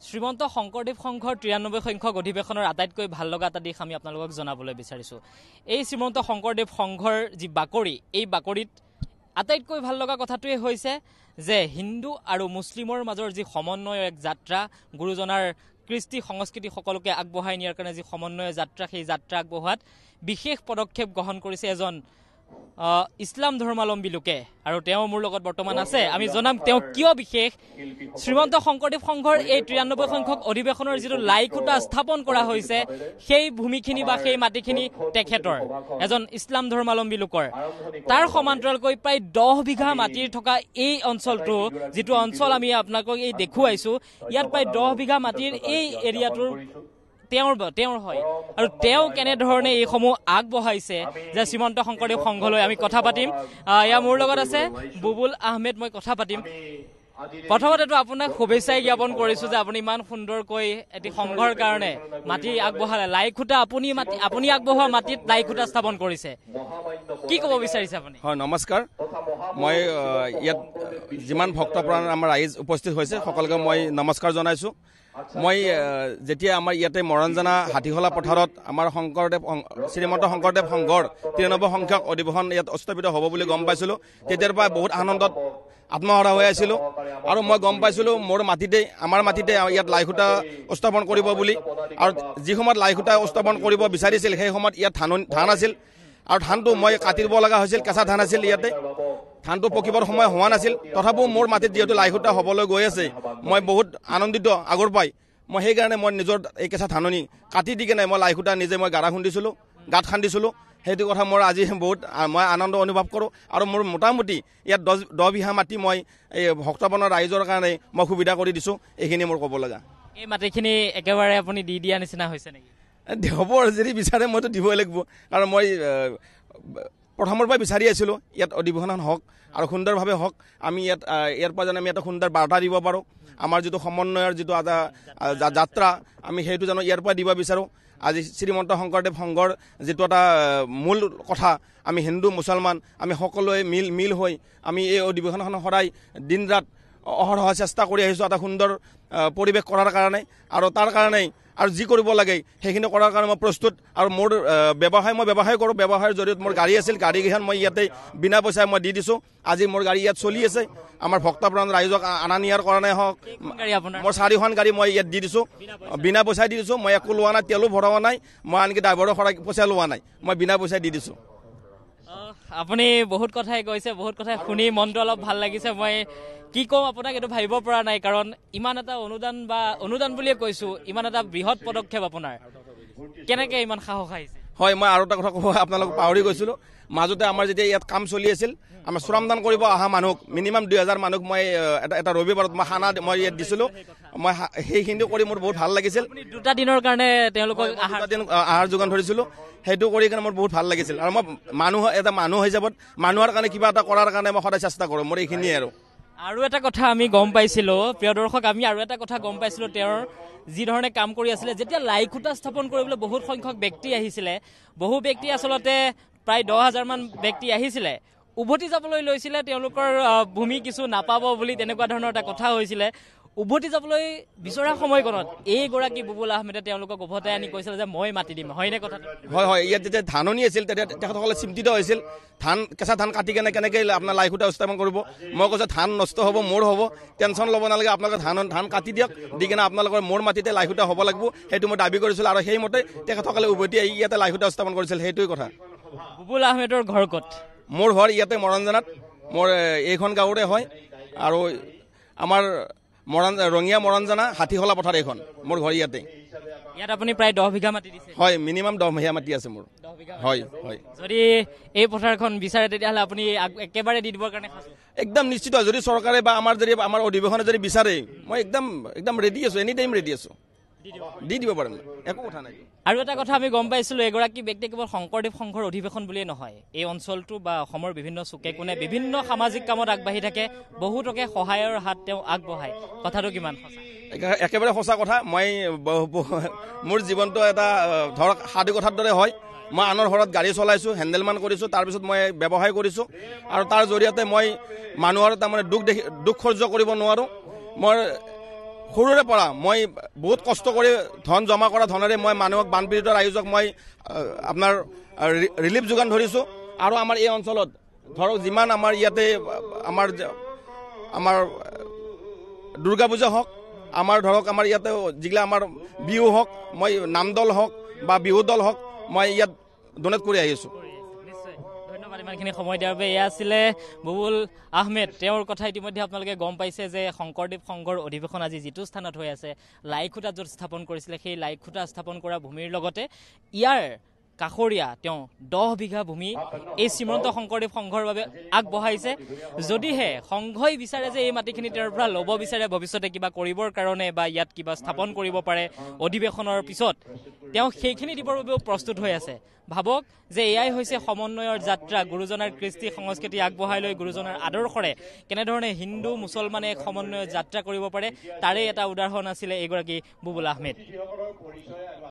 শ্ৰীমন্ত শংকৰদেৱ সংঘৰ ৯৩ সংখ্যক অধিৱেশনৰ আটাইতকৈ ভাল লগা এটা দিশ আমি আপোনালোকক জনাবলৈ বিচাৰিছোঁ। এই শ্ৰীমন্ত শংকৰদেৱ সংঘৰ যি বাকৰি, এই বাকৰিত আটাইতকৈ ভাল লগা কথাটোৱে হৈছে যে হিন্দু আৰু মুছলিমৰ মাজৰ যি সমন্বয়ৰ এক যাত্ৰা, গুৰুজনাৰ কৃষ্টি সংস্কৃতি সকলোকে আগবঢ়াই নিয়াৰ কাৰণে যি সমন্বয় যাত্ৰা, সেই যাত্ৰা আগবঢ়োৱাত বিশেষ পদক্ষেপ গ্ৰহণ কৰিছে এজন ইছলাম ধৰ্মাৱলম্বী লোকে। আৰু তেওঁ মোৰ লগত বৰ্তমান আছে, আমি জনাম তেওঁ কিয় বিশেষ। শ্ৰীমন্ত শংকৰদেৱ সংঘৰ এই ৯৩ সংখ্যক অধিৱেশনৰ যিটো লাইখুটা স্থাপন কৰা হৈছে, সেই ভূমিখিনি বা সেই মাটিখিনি তেখেতৰ এজন ইছলাম ধৰ্মাৱলম্বী লোকৰ। তাৰ সমান্তৰালকৈ প্ৰায় ১০ বিঘা মাটিৰ থকা এই অঞ্চলটো, যিটো অঞ্চল আমি আপোনালোকক এই দেখুৱাইছোঁ, ইয়াত প্ৰায় ১০ বিঘা মাটিৰ এই এৰিয়াটোৰ তেওঁৰ হয়। আৰু তেওঁ কেনেধৰণে এইসমূহ আগবঢ়াইছে যে শ্ৰীমন্ত শংকৰদেৱ সংঘলৈ আমি কথা পাতিম। এয়া মোৰ লগত আছে বুবুল আহমেদ, মই কথা পাতিম। প্ৰথমতেতো আপোনাক শুভেচ্ছাই জ্ঞাপন কৰিছোঁ যে আপুনি ইমান সুন্দৰকৈ এটি সংঘৰ কাৰণে মাটি আগবঢ়ালে, লাইখুটা আপুনি আগবঢ়োৱা মাটিত লাইখুটা স্থাপন কৰিছে, কি ক'ব বিচাৰিছে আপুনি? হয়, নমস্কাৰ। মই ইয়াত যিমান ভক্তপ্ৰাণ আমাৰ ৰাইজ উপস্থিত হৈছে সকলোকে মই নমস্কাৰ জনাইছোঁ। মই যেতিয়া আমাৰ ইয়াতে মৰাণজানা হাতীখোলা পথাৰত আমাৰ শ্ৰীমন্ত শংকৰদেৱ সংঘৰ ৯৩ সংখ্যক অধিৱেশন ইয়াত স্থাপিত হ'ব বুলি গম পাইছিলোঁ, তেতিয়াৰ পৰা বহুত আনন্দত আত্মহাৰা হৈ আছিলোঁ। আৰু মই গম পাইছিলোঁ আমাৰ মাটিতে ইয়াত লাইখুটা স্থাপন কৰিব বুলি। আৰু যি সময়ত লাইখুটা স্থাপন কৰিব বিচাৰিছিল, সেই সময়ত ইয়াত ধান আছিল। আৰু ধানটো মই কাটিব লগা হৈছিল, কেঁচা ধান আছিল ইয়াতে, ধানটো পকিবৰ সময় হোৱা নাছিল। তথাপিও মোৰ মাটিত যিহেতু লাইখুটা হ'বলৈ গৈ আছে, মই বহুত আনন্দিত আগৰ পাই। মই সেইকাৰণে মই নিজৰ এই কেঁচা ধাননি কাটি দি কেনে মই লাইখুটা নিজে মই গাঁত খান্দিছিলোঁ। সেইটো কথা মোৰ আজি মই আনন্দ অনুভৱ কৰোঁ। আৰু মোৰ মোটামুটি ইয়াত ১০ বিঘা মাটি মই এই ভক্তপ্ৰাণৰ ৰাইজৰ কাৰণে মই সুবিধা কৰি দিছোঁ। এইখিনি মোৰ ক'ব লগা। এই মাটিখিনি একেবাৰে আপুনি দি দিয়া নিচিনা হৈছে নেকি? হ'ব, যদি বিচাৰে মইতো দিবই লাগিব। কাৰণ মই প্ৰথমৰ পৰাই বিচাৰি আছিলোঁ ইয়াত অধিৱেশন হওক আৰু সুন্দৰভাৱে হওক। আমি ইয়াৰ পৰা যেন আমি এটা সুন্দৰ বাৰ্তা দিব পাৰোঁ। আমাৰ যিটো সমন্বয়ৰ যিটো যাত্ৰা, আমি সেইটো জানো ইয়াৰ পৰা দিব বিচাৰোঁ। আজি শ্ৰীমন্ত শংকৰদেৱ সংঘৰ যিটো এটা মূল কথা, আমি হিন্দু মুছলমান আমি সকলোৱে মিল হৈ আমি এই অধিৱেশনখন সদায় দিন ৰাত অহৰহ চেষ্টা কৰি আহিছোঁ এটা সুন্দৰ পৰিৱেশ কৰাৰ কাৰণে। আৰু তাৰ কাৰণেই আৰু যি কৰিব লাগে সেইখিনি কৰাৰ কাৰণে মই প্ৰস্তুত। আৰু মোৰ মই ব্যৱসায় কৰোঁ। ব্যৱসায়ৰ জৰিয়তে মোৰ গাড়ী আছিল, গাড়ীকেইখন মই ইয়াতে বিনা পইচাই মই দি দিছোঁ। আজি মোৰ গাড়ী ইয়াত চলি আছে। আমাৰ ভক্তপ্ৰাণ ৰাইজক অনা নিয়াৰ কাৰণে হওক, মোৰ ৪খন গাড়ী মই ইয়াত দি দিছোঁ, বিনা পইচাই দি দিছোঁ। মই একো লোৱা নাই, তেলো ভৰোৱা নাই, মই আনকি ড্ৰাইভাৰৰ পইচা লোৱা নাই, মই বিনা পইচাই দি দিছোঁ। আপুনি বহুত কথাই কৈছে, বহুত কথাই শুনি মনটো অলপ ভাল লাগিছে। মই কি ক'ম আপোনাক এইটো ভাবিব পৰা নাই, কাৰণ ইমান এটা অনুদান বুলিয়ে কৈছোঁ, ইমান এটা বৃহৎ পদক্ষেপ আপোনাৰ, কেনেকৈ ইমান সাহস আহিছে? হয়, মই আৰু এটা কথা ক'ব আপোনালোকক পাহৰি গৈছিলোঁ। মাজতে আমাৰ যেতিয়া ইয়াত কাম চলি আছিল, আমাৰ শ্ৰমদান কৰিব অহা মানুহক মিনিমাম ২০০০ মানুহক মই এটা ৰবিবাৰত মই খানা মই ইয়াত দিছিলোঁ। মই সেইখিনি কৰি মোৰ বহুত ভাল লাগিছিল। ২টা দিনৰ কাৰণে তেওঁলোকক আহাৰ যোগান ধৰিছিলোঁ। সেইটো কৰি কিনে মোৰ বহুত ভাল লাগিছিল। আৰু মই মানুহ হিচাপত মানুহৰ কাৰণে কিবা এটা কৰাৰ কাৰণে মই সদায় চেষ্টা কৰোঁ। মোৰ এইখিনিয়ে আৰু এটা কথা আমি গম পাইছিলোঁ, প্ৰিয় দৰ্শক, আমি আৰু এটা কথা গম পাইছিলোঁ, তেওঁৰ যি ধৰণে কাম কৰি আছিলে। যেতিয়া লাইখুটা স্থাপন কৰিবলৈ বহুত সংখ্যক ব্যক্তি আহিছিলে, বহু ব্যক্তি আচলতে প্ৰায় ১০,০০০ মান ব্যক্তি আহিছিলে, উভতি যাবলৈ লৈছিলে, তেওঁলোকৰ ভূমি কিছু নাপাব বুলি তেনেকুৱা ধৰণৰ এটা কথা হৈছিলে। উভতি যাবলৈ বিচৰা সময়কণত এইগৰাকী বুবুল আহমেদে তেওঁলোকক উভতাই আনি কৈছিল যে মই মাতি দিম, হয়নে কথাটো? হয়, ইয়াত যেতিয়া ধাননি আছিল তেতিয়া তেখেতসকলে চিন্তিত হৈছিল, কেঁচা ধান কাটি কেনেকৈ আপোনাৰ লাইখুটা স্থাপন কৰিব। মই কৈছোঁ ধান নষ্ট হ'ব, মোৰ হ'ব, টেনশ্যন ল'ব নালাগে, আপোনালোকে ধান কাটি দিয়ক, দি কিনে আপোনালোকৰ মোৰ মাটিতে লাইখুটা হ'ব লাগিব। সেইটো মই দাবী কৰিছিলোঁ। আৰু সেইমতে তেখেতসকলে উভতি আহি ইয়াতে লাইখুটা স্থাপন কৰিছিল। সেইটোৱে কথা। বুবুল আহমেদৰ ঘৰ ক'ত? মোৰ ঘৰ ইয়াতে মৰাণজানাত, মোৰ এইখন গাঁৱৰে হয়। আৰু আমাৰ ৰঙিয়া মৰাণজানা হাতীখোলা পথাৰ এইখন মোৰ ঘৰ ইয়াতে। ইয়াত আপুনি প্ৰায় ১০ বিঘা মাটি দিছে? হয়, মিনিমাম ১০ বিঘা মাটি আছে মোৰ। হয়। যদি এই পথাৰখন বিচাৰে তেতিয়াহ'লে আপুনি একেবাৰে দি দিবৰ কাৰণে একদম নিশ্চিত। যদি চৰকাৰে বা আমাৰ অধিৱেশনে যদি বিচাৰে, মই একদম ৰেডি আছোঁ, এনি টাইম ৰেডি আছোঁ, দি দিব পাৰিম, একো কথা নাই। আৰু এটা কথা আমি গম পাইছিলোঁ, এগৰাকী ব্যক্তি কেৱল শংকৰদেৱ সংঘৰ অধিৱেশন বুলিয়েই নহয়, এই অঞ্চলটো বা অসমৰ বিভিন্ন চুকে কোণে বিভিন্ন সামাজিক কামত আগবাঢ়ি থাকে, বহুতকে সহায়ৰ হাত তেওঁ আগবঢ়ায়। কথাটো কিমান সঁচা? একেবাৰে সঁচা কথা। মোৰ জীৱনটো এটা ধৰক সাধু কথাৰ দৰে হয়। মই আনৰ ঘৰত গাড়ী চলাইছোঁ, হেণ্ডেলমেন কৰিছোঁ, তাৰপিছত মই ব্যৱসায় কৰিছোঁ। আৰু তাৰ জৰিয়তে মই মানুহৰ তাৰমানে দুখ সহ্য কৰিব নোৱাৰোঁ। মই সৰুৰে পৰা মই বহুত কষ্ট কৰি ধন জমা কৰা ধনেৰে মই মানুহক বানপীড়িত ৰাইজক মই আপোনাৰ ৰিলিফ যোগান ধৰিছোঁ। আৰু আমাৰ এই অঞ্চলত ধৰক যিমান আমাৰ ইয়াতে আমাৰ দুৰ্গা পূজা হওক, আমাৰ ধৰক আমাৰ ইয়াতে যিগিলা আমাৰ বিহু হওক, মই নামদল হওক বা বিহু দল হওক, মই ইয়াত ডনেট কৰি আহিছোঁ। ধন্যবাদ ইমানখিনি সময় দিয়াৰ বাবে। এয়া আছিলে বুবুল আহমেদ। তেওঁৰ কথা ইতিমধ্যে আপোনালোকে গম পাইছে যে শংকৰদেৱ সংঘৰ অধিৱেশন আজি যিটো স্থানত হৈ আছে, লাইখুটাত য'ত স্থাপন কৰিছিলে, সেই লাইখুটা স্থাপন কৰা ভূমিৰ লগতে ইয়াৰ কাষৰীয়া তেওঁ 10 বিঘা ভূমি এই শ্ৰীমন্ত শংকৰদেৱ সংঘৰ বাবে আগবঢ়াইছে। যদিহে সংঘই বিচাৰে যে এই মাটিখিনি তেওঁৰ পৰা ল'ব বিচাৰে ভৱিষ্যতে কিবা কৰিবৰ কাৰণে বা ইয়াত কিবা স্থাপন কৰিব পাৰে অধিৱেশনৰ পিছত, তেওঁ সেইখিনি দিবৰ বাবেও প্ৰস্তুত হৈ আছে। ভাবক যে এয়াই হৈছে সমন্বয়ৰ যাত্ৰা। গুৰুজনাৰ কৃষ্টি সংস্কৃতি আগবঢ়াই লৈ গুৰুজনাৰ আদৰ্শৰে কেনেধৰণে হিন্দু মুছলমানে এক সমন্বয়ৰ যাত্ৰা কৰিব পাৰে, তাৰে এটা উদাহৰণ আছিলে এইগৰাকী বুবুল আহমেদ।